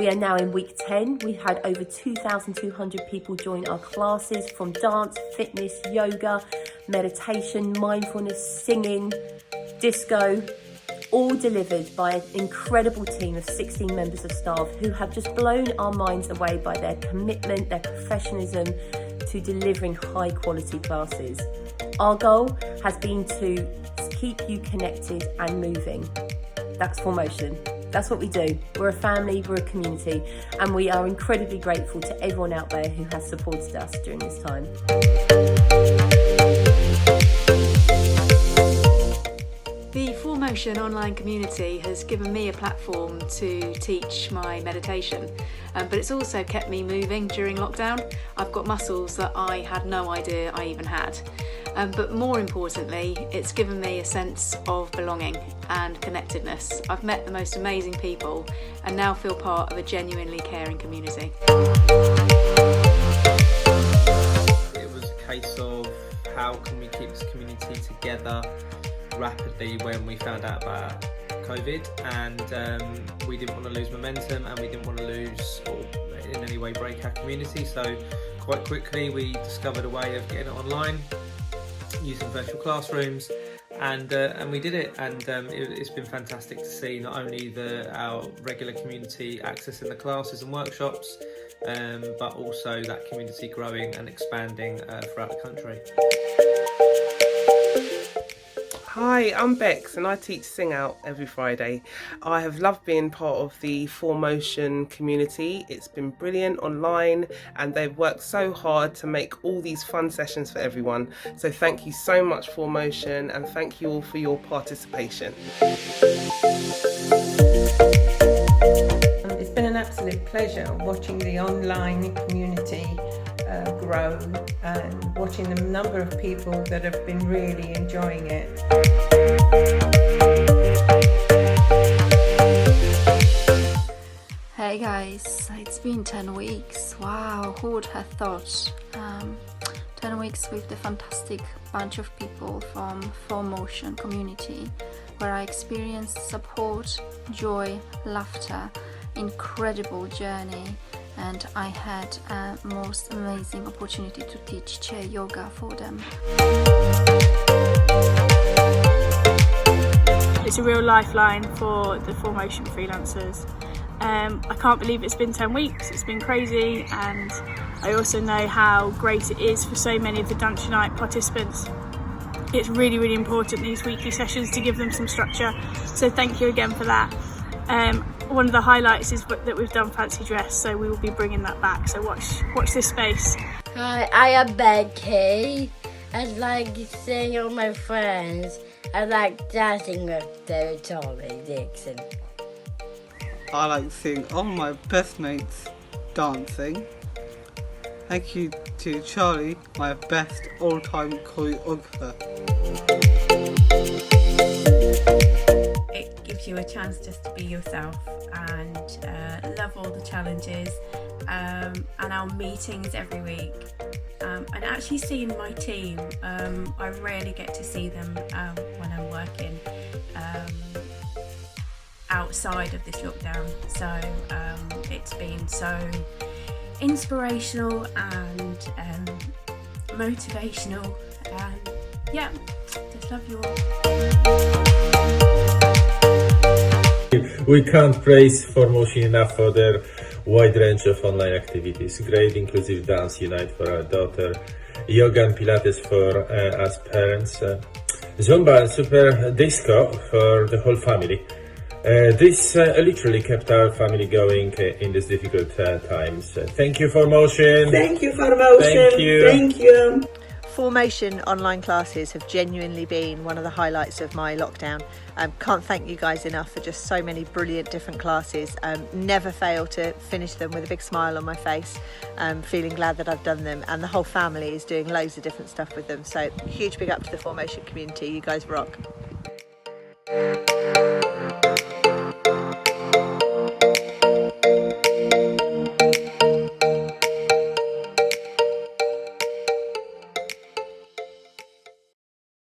We are now in week 10. We've had over 2,200 people join our classes from dance, fitness, yoga, meditation, mindfulness, singing, disco, all delivered by an incredible team of 16 members of staff who have just blown our minds away by their commitment, their professionalism to delivering high quality classes. Our goal has been to keep you connected and moving. That's 4Motion. That's what we do. We're a family, we're a community, and we are incredibly grateful to everyone out there who has supported us during this time. The 4Motion online community has given me a platform to teach my meditation, but it's also kept me moving during lockdown. I've got muscles that I had no idea I even had. But more importantly, it's given me a sense of belonging and connectedness. I've met the most amazing people and now feel part of a genuinely caring community. It was a case of how can we keep this community together rapidly when we found out about COVID, and we didn't want to lose momentum and we didn't want to lose or in any way break our community. So quite quickly we discovered a way of getting it online using virtual classrooms, and we did it, and it's been fantastic to see not only our regular community accessing the classes and workshops, but also that community growing and expanding throughout the country. Hi, I'm Bex and I teach Sing Out every Friday. I have loved being part of the 4Motion community. It's been brilliant online and they've worked so hard to make all these fun sessions for everyone. So thank you so much 4Motion, and thank you all for your participation. It's been an absolute pleasure watching the online community grow and watching the number of people that have been really enjoying it. Hey guys, it's been 10 weeks. Wow, who would have thought? 10 weeks with the fantastic bunch of people from 4Motion community, where I experienced support, joy, laughter, incredible journey, and I had a most amazing opportunity to teach chair yoga for them. It's a real lifeline for the 4Motion freelancers. I can't believe it's been 10 weeks, it's been crazy, and I also know how great it is for so many of the Dance Unite participants. It's really, really important, these weekly sessions, to give them some structure, so thank you again for that. One of the highlights is that we've done fancy dress, so we will be bringing that back, so watch this space. Hi, I am Becky. I like seeing all my friends. I like dancing with Tommy Dixon. I like seeing all my best mates dancing. Thank you to Charlie, my best all-time choreographer. It gives you a chance just to be yourself and love all the challenges, and our meetings every week. And actually seeing my team, I rarely get to see them when I'm working outside of this lockdown, so it's been so inspirational and motivational, and yeah, just love you all. We can't praise 4Motion enough for their wide range of online activities. Great inclusive dance unite for our daughter, yoga and pilates for us parents, Zumba and super disco for the whole family. This literally kept our family going in these difficult times. Thank you 4Motion. Thank you 4Motion. Thank you. Thank you. 4Motion online classes have genuinely been one of the highlights of my lockdown. Can't thank you guys enough for just so many brilliant different classes. Never fail to finish them with a big smile on my face. Feeling glad that I've done them, and the whole family is doing loads of different stuff with them. So huge big up to the 4Motion community. You guys rock.